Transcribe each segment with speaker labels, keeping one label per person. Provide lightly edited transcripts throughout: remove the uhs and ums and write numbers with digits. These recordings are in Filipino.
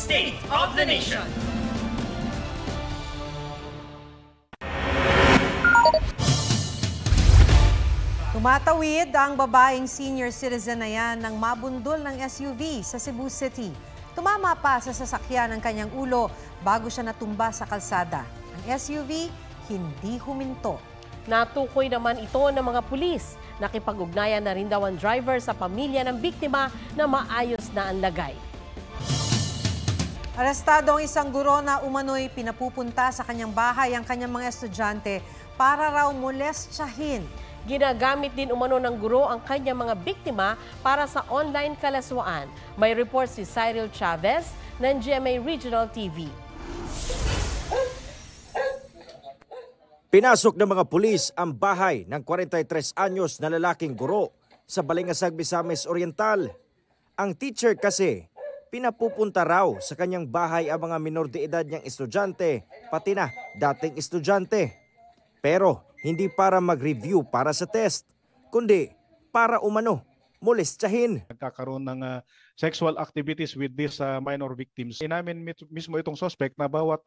Speaker 1: State of the Nation.
Speaker 2: Tumatawid ang babaeng senior citizen na yan ng mabundol ng SUV sa Cebu City. Tumama pa sa sasakyan ng kanyang ulo bago siya natumba sa kalsada. Ang SUV hindi huminto.
Speaker 3: Natukoy naman ito ng mga pulis. Nakipag-ugnayan na rin daw ang driver sa pamilya ng biktima na maayos na ang lagay.
Speaker 2: Arestado ang isang guro na umano'y pinapupunta sa kanyang bahay ang kanyang mga estudyante para raw molestyahin.
Speaker 3: Ginagamit din umano ng guro ang kanyang mga biktima para sa online kalaswaan. May report si Cyril Chavez ng GMA Regional TV.
Speaker 4: Pinasok ng mga pulis ang bahay ng 43 anyos na lalaking guro sa Balingasag, Misamis Oriental. Ang teacher kasi, pinapupunta raw sa kanyang bahay ang mga minor de edad niyang estudyante, pati na dating estudyante. Pero hindi para mag-review para sa test, kundi para umano molestyahin.
Speaker 5: Nagkakaroon ng sexual activities with these minor victims. Inamin mismo itong suspect na bawat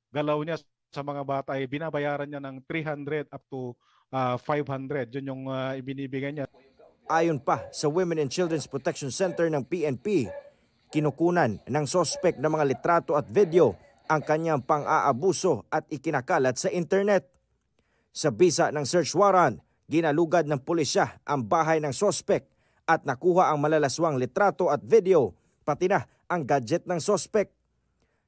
Speaker 5: galaw niya sa mga bata ay binabayaran niya ng 300 up to 500. Yun yung ibinibigay niya.
Speaker 4: Ayon pa sa Women and Children's Protection Center ng PNP, kinukunan ng suspect ng mga litrato at video ang kanyang pang-aabuso at ikinakalat sa internet. Sa bisa ng search warrant, ginalugad ng pulisya ang bahay ng suspect at nakuha ang malalaswang litrato at video, pati na ang gadget ng suspect.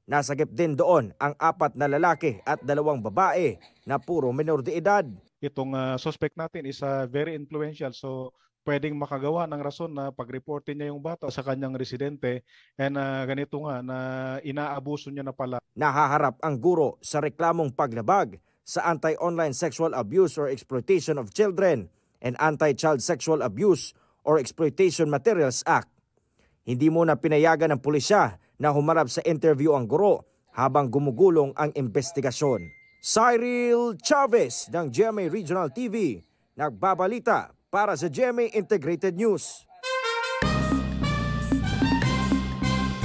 Speaker 4: Nasagip din doon ang 4 na lalaki at 2 babae na puro minor de edad.
Speaker 5: Itong suspect natin is very influential, so pwedeng makagawa ng rason na pag-reportin niya yung bata sa kanyang residente and ganito nga na inaabuso niya na pala.
Speaker 4: Nahaharap ang guro sa reklamong paglabag sa Anti-Online Sexual Abuse or Exploitation of Children and Anti-Child Sexual Abuse or Exploitation Materials Act. Hindi muna pinayagan ng pulisya na humarap sa interview ang guro habang gumugulong ang investigasyon. Cyril Chavez ng GMA Regional TV, nagbabalita para sa GMA Integrated News.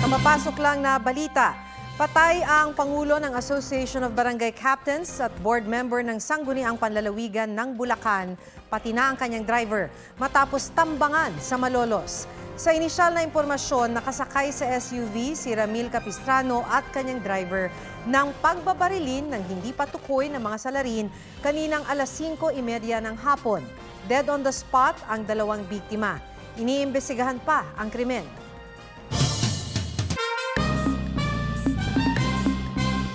Speaker 2: Kapapasok lang na balita, patay ang Pangulo ng Association of Barangay Captains at board member ng Sangguniang Panlalawigan ng Bulacan, pati na ang kanyang driver, matapos tambangan sa Malolos. Sa inisyal na impormasyon, nakasakay sa SUV si Ramil Capistrano at kanyang driver ng pagbabarilin ng hindi patukoy ng mga salarin kaninang alas 5:30 ng hapon. Dead on the spot ang 2 biktima. Iniimbestigahan pa ang krimen.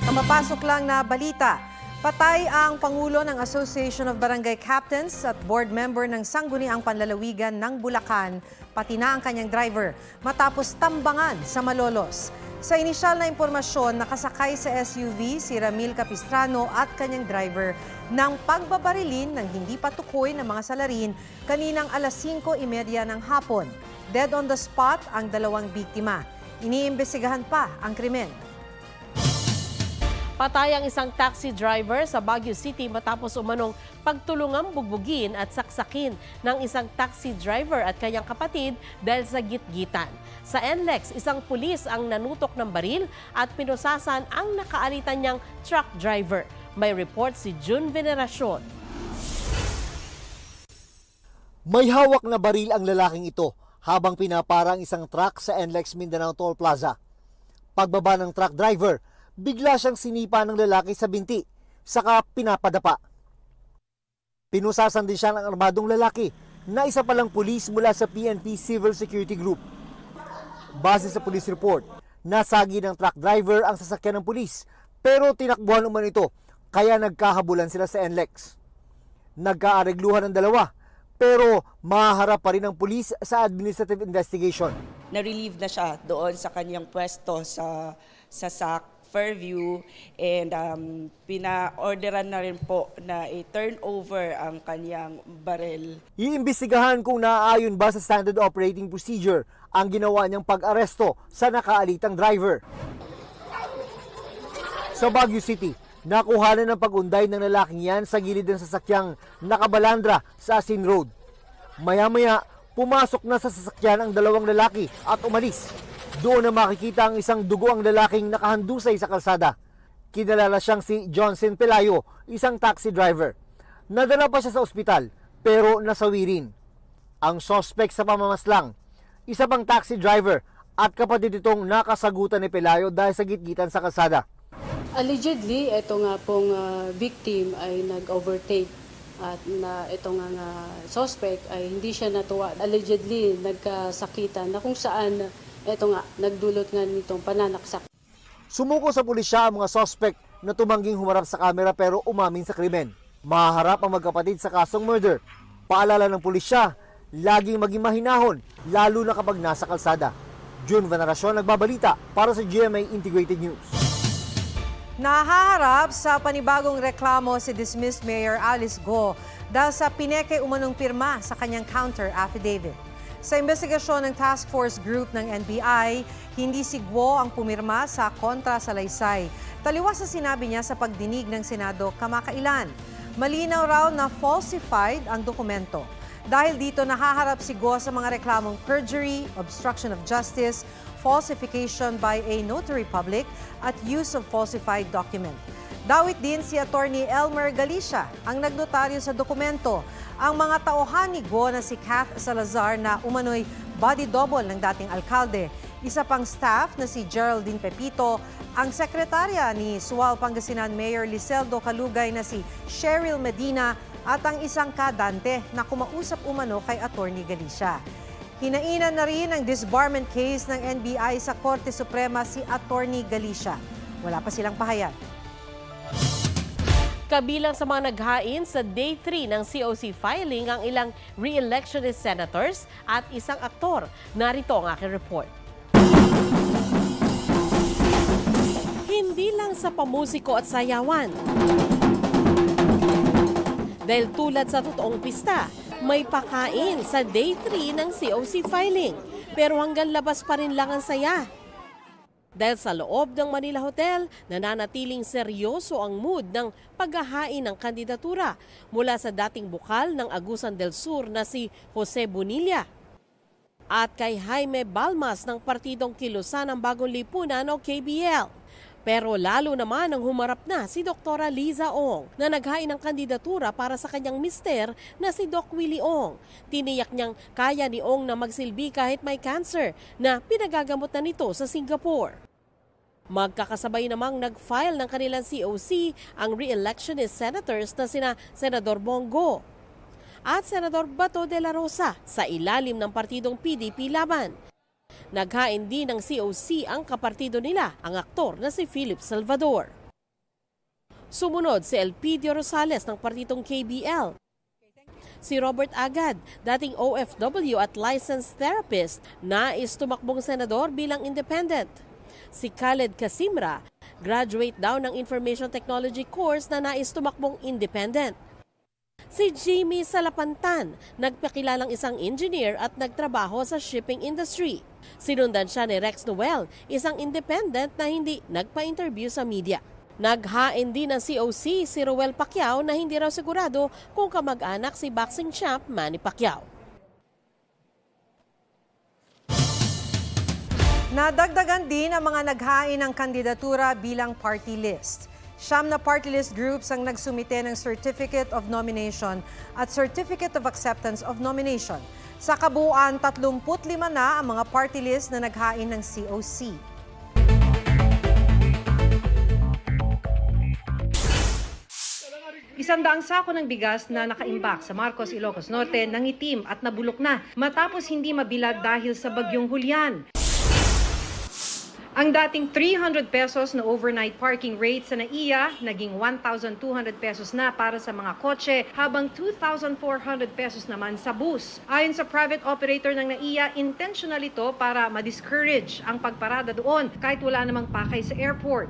Speaker 2: Kapapasok lang na balita, patay ang Pangulo ng Association of Barangay Captains at board member ng Sangguniang Panlalawigan ng Bulacan, pati na ang kanyang driver, matapos tambangan sa Malolos. Sa inisyal na impormasyon, nakasakay sa SUV si Ramil Capistrano at kanyang driver ng pagbabarilin ng hindi patukoy ng mga salarin kaninang alas 5:30 ng hapon. Dead on the spot ang 2 biktima. Iniimbestigahan pa ang krimen.
Speaker 3: Patay ang isang taxi driver sa Baguio City matapos umanong pagtulungang bugbugin at saksakin ng isang taxi driver at kanyang kapatid dahil sa gitgitan. Sa NLEX, isang pulis ang nanutok ng baril at pinusasan ang nakaalitan niyang truck driver. May report si June Veneracion.
Speaker 6: May hawak na baril ang lalaking ito habang pinaparang isang truck sa NLEX Mindanao Toll Plaza. Pagbaba ng truck driver, bigla siyang sinipa ng lalaki sa binti, saka pinapadapa. Pinusasan din siya ng armadong lalaki na isa palang pulis mula sa PNP Civil Security Group. Base sa police report, nasagi ng truck driver ang sasakyan ng pulis, pero tinakbuhan naman ito, kaya nagkahabulan sila sa NLEX. Nagkaaregluhan ng 2, pero mahaharap pa rin ang pulis sa administrative investigation.
Speaker 7: Na-relieve na siya doon sa kanyang pwesto sa SAC Fairview and pina-orderan na rin po na i-turnover ang kanyang baril.
Speaker 6: Iimbestigahan kung naaayon ba sa standard operating procedure ang ginawa niyang pag-aresto sa nakaalitang driver. Sa Baguio City, nakuhanan ng pag-unday ng lalaking yan sa gilid ng sasakyang nakabalandra sa Asin Road. Maya-maya, pumasok na sa sasakyan ang 2 lalaki at umalis. Doon na makikita ang isang dugo ang lalaking nakahandusay sa kalsada. Kinalala siyang si Johnson Pelayo, isang taxi driver. Nadala pa siya sa ospital pero nasawi rin. Ang suspect sa pamamaslang, isa pang taxi driver at kapatid itong nakasagutan ni Pelayo dahil sa gitgitan sa kalsada.
Speaker 1: Allegedly, ito nga pong victim ay nag-overtake at na ito nga suspect ay hindi siya natuwa. Allegedly, nagkasakitan na kung saan ito nga nagdulot nga nitong pananaksak.
Speaker 6: Sumuko sa pulisya ang mga suspect na tumangging humarap sa kamera pero umamin sa krimen. Mahaharap ang magkapatid sa kasong murder. Paalala ng pulisya, laging maging mahinahon, lalo na kapag nasa kalsada. June Veneracion, nagbabalita para sa GMA Integrated News.
Speaker 2: Nahaharap sa panibagong reklamo si dismissed Mayor Alice Go dahil sa pineke umanong pirma sa kanyang counter affidavit. Sa investigasyon ng Task Force Group ng NBI, hindi si Guo ang pumirma sa kontra salaysay. Taliwas sa sinabi niya sa pagdinig ng Senado kamakailan. Malinaw raw na falsified ang dokumento. Dahil dito nahaharap si Guo sa mga reklamong perjury, obstruction of justice, falsification by a notary public at use of falsified document. Dawit din si Attorney Elmer Galicia ang nagnotaryo sa dokumento. Ang mga tauhan ni Guo na si Kath Salazar na umano'y body double ng dating alkalde, isa pang staff na si Geraldine Pepito, ang sekretarya ni Sual Pangasinan Mayor Liseldo Calugay na si Cheryl Medina at ang isang kadante na kumausap umano kay Attorney Galicia. Hinainan na rin ang disbarment case ng NBI sa Korte Suprema si Attorney Galicia. Wala pa silang pahayag.
Speaker 3: Kabilang sa mga naghain sa Day 3 ng COC filing ang ilang re-electionist senators at isang aktor. Narito ang aking report. Hindi lang sa pamusiko at sayawan. Dahil tulad sa totoong pista, may pakain sa Day 3 ng COC filing. Pero hanggang labas pa rin lang ang saya. Dahil sa loob ng Manila Hotel, nananatiling seryoso ang mood ng paghahain ng kandidatura mula sa dating bukal ng Agusan del Sur na si Jose Bonilla at kay Jaime Balmas ng Partidong Kilusan ng Bagong Lipunan o KBL. Pero lalo naman ang humarap na si Dr. Liza Ong na naghain ng kandidatura para sa kanyang mister na si Doc Willie Ong. Tiniyak niyang kaya ni Ong na magsilbi kahit may cancer na pinagagamot na nito sa Singapore. Magkakasabay namang nag-file ng kanilang COC ang re-electionist senators na sina Senador Bongo at Senador Bato de la Rosa sa ilalim ng partidong PDP Laban. Naghain din ng COC ang kapartido nila, ang aktor na si Philip Salvador. Sumunod si Elpidio Rosales ng partidong KBL. Si Robert Agad, dating OFW at licensed therapist, nais tumakbong senador bilang independent. Si Khaled Kasimra, graduate daw ng Information Technology course na nais tumakbong independent. Si Jimmy Salapantan, nagpakilalang isang engineer at nagtrabaho sa shipping industry. Sinundan siya ni Rex Noel, isang independent na hindi nagpa-interview sa media. Naghain din ng COC si Roel Pacquiao na hindi raw sigurado kung kamag-anak si boxing champ Manny Pacquiao.
Speaker 2: Nadagdagan din ang mga naghain ng kandidatura bilang party list. 9 na party list groups ang nagsumite ng Certificate of Nomination at Certificate of Acceptance of Nomination. Sa kabuuan, 35 na ang mga party list na naghain ng COC. Isandaang sako ng bigas na nakaimbak sa Marcos, Ilocos Norte nangitim at nabulok na matapos hindi mabilad dahil sa bagyong Julian. Ang dating 300 pesos na overnight parking rate sa NAIA naging 1,200 pesos na para sa mga kotse habang 2,400 pesos naman sa bus. Ayon sa private operator ng NAIA, intentional ito para ma-discourage ang pagparada doon kahit wala namang pakay sa airport.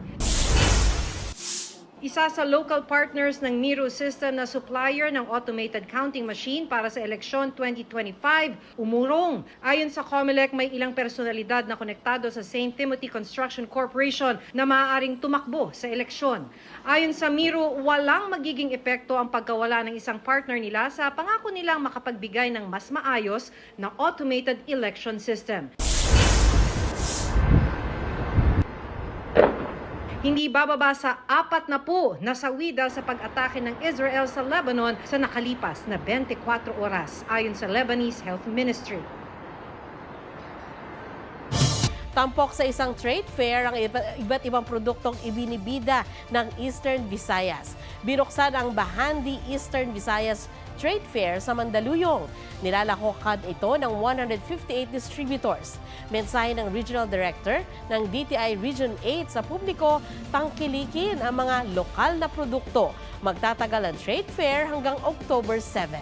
Speaker 2: Isa sa local partners ng Miro System na supplier ng automated counting machine para sa eleksyon 2025, umurong. Ayon sa COMELEC, may ilang personalidad na konektado sa St. Timothy Construction Corporation na maaaring tumakbo sa eleksyon. Ayon sa Miro, walang magiging epekto ang pagkawala ng isang partner nila sa pangako nilang makapagbigay ng mas maayos na automated election system. Hindi bababa sa 40 nasawi dahil sa pag-atake ng Israel sa Lebanon sa nakalipas na 24 oras ayon sa Lebanese Health Ministry.
Speaker 3: Tampok sa isang trade fair ang iba't ibang produktong ibinibida ng Eastern Visayas. Binuksan ang Bahandi Eastern Visayas Trade Fair sa Mandaluyong. Nilalakokan ito ng 158 distributors. Mensahe ng Regional Director ng DTI Region 8 sa publiko, tangkilikin ang mga lokal na produkto. Magtatagal ang trade fair hanggang October 7.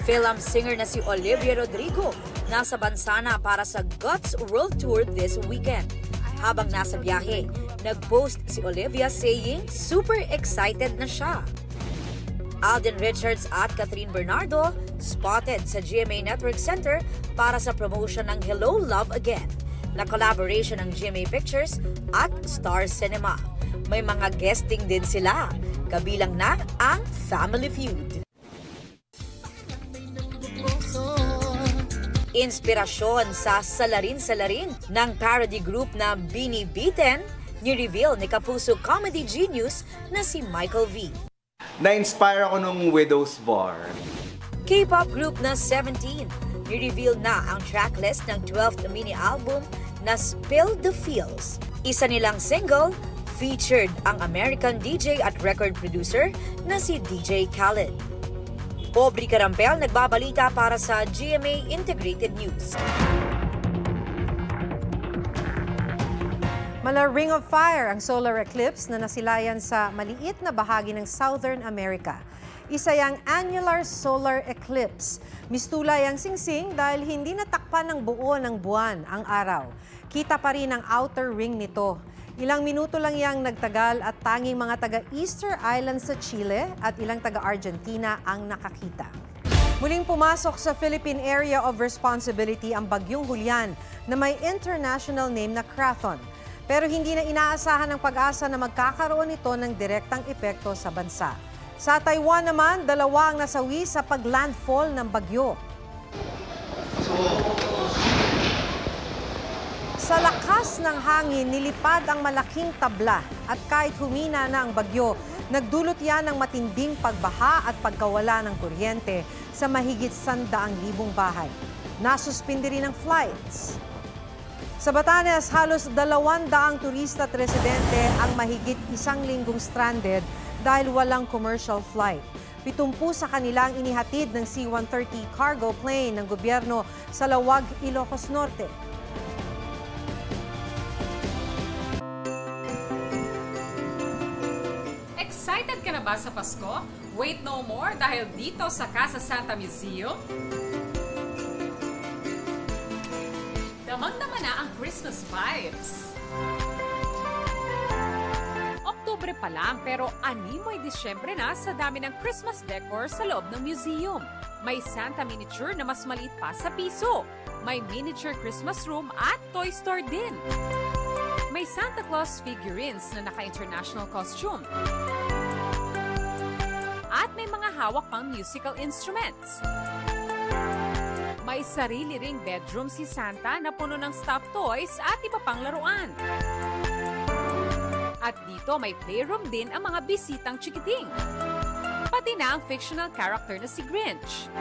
Speaker 8: Film singer na si Olivia Rodrigo nasa bansa na para sa Guts World Tour this weekend. Habang nasa biyahe, nag-post si Olivia saying super excited na siya. Alden Richards at Catherine Bernardo spotted sa GMA Network Center para sa promotion ng Hello Love Again na collaboration ng GMA Pictures at Star Cinema. May mga guesting din sila, kabilang na ang Family Feud. Inspirasyon sa salarin-salarin ng parody group na Binibitin, ni-reveal ni Kapuso comedy genius na si Michael V.
Speaker 9: Na-inspire ako nung Widow's Bar.
Speaker 8: K-pop group na 17, ni-reveal na ang tracklist ng 12th mini album na Spill the Feels. Isa nilang single, featured ang American DJ at record producer na si DJ Khaled. Aubrey Carampel nagbabalita para sa GMA Integrated News.
Speaker 2: Mala Ring of Fire ang solar eclipse na nasilayan sa maliit na bahagi ng Southern America. Isa yang annular solar eclipse. Mistulay ang singsing dahil hindi natakpan ng buo ng buwan ang araw. Kita pa rin ang outer ring nito. Ilang minuto lang yang nagtagal at tanging mga taga-Easter Islands sa Chile at ilang taga-Argentina ang nakakita. Muling pumasok sa Philippine Area of Responsibility ang Bagyong Julian na may international name na Krathon. Pero hindi na inaasahan ng pag-asa na magkakaroon ito ng direktang epekto sa bansa. Sa Taiwan naman, 2 ang nasawi sa pag-landfall ng bagyo. Sa lakas ng hangin, nilipad ang malaking tabla at kahit humina na ang bagyo, nagdulot yan ng matinding pagbaha at pagkawala ng kuryente sa mahigit 100,000 bahay. Nasuspindi rin ang flights. Sa Batanes, halos 200 turista at residente ang mahigit 1 linggong stranded dahil walang commercial flight. 70 sa kanilang inihatid ng C-130 cargo plane ng gobyerno sa Lawag, Ilocos Norte.
Speaker 10: Excited ka na ba sa Pasko? Wait no more dahil dito sa Casa Santa Museum, damang-dama na ang Christmas vibes. Oktubre pa lang pero animoy Disyembre na sa dami ng Christmas decor sa loob ng museum. May Santa miniature na mas maliit pa sa piso. May miniature Christmas room at toy store din. May Santa Claus figurines na naka-international costume. At may mga hawak pang musical instruments. May sarili ring bedroom si Santa na puno ng stuffed toys at iba pang laruan. At dito may playroom din ang mga bisitang chikiting. Pati na ang fictional character na si Grinch.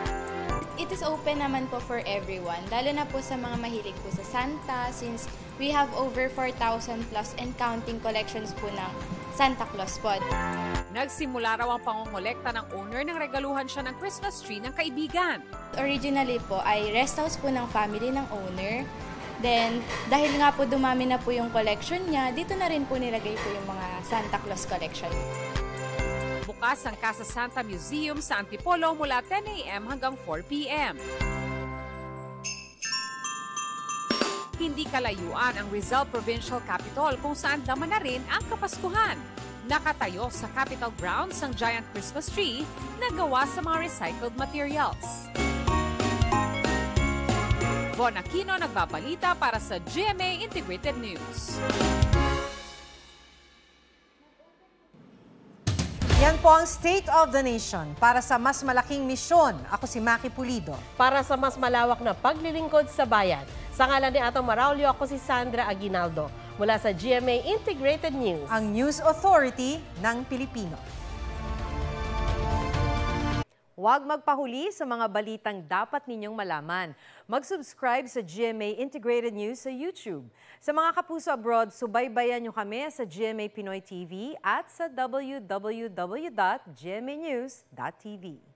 Speaker 11: It is open naman po for everyone, lalo na po sa mga mahilig po sa Santa since we have over 4,000 plus and counting collections po ng Santa Claus po.
Speaker 10: Nagsimula raw ang pangongolekta ng owner nang regaluhan siya ng Christmas tree ng kaibigan.
Speaker 11: Originally po ay rest house po ng family ng owner. Then, dahil nga po dumami na po yung collection niya, dito na rin po nilagay po yung mga Santa Claus collection.
Speaker 10: Bukas ang Casa Santa Museum sa Antipolo mula 10 a.m. hanggang 4 p.m. Hindi kalayuan ang Rizal Provincial Capitol kung saan daman na rin ang Kapaskuhan. Nakatayo sa Capitol Grounds ang giant Christmas tree na gawa sa mga recycled materials. Von Aquino nagbabalita para sa GMA Integrated News.
Speaker 2: Yan po ang State of the Nation. Para sa mas malaking misyon, ako si Maki Pulido.
Speaker 3: Para sa mas malawak na paglilingkod sa bayan, sa ngalan ni Atong Maraulio, ako si Sandra Aguinaldo. Mula sa GMA Integrated News.
Speaker 2: Ang News Authority ng Pilipino. Huwag magpahuli sa mga balitang dapat ninyong malaman. Mag-subscribe sa GMA Integrated News sa YouTube. Sa mga kapuso abroad, subaybayan nyo kami sa GMA Pinoy TV at sa www.gmanews.tv.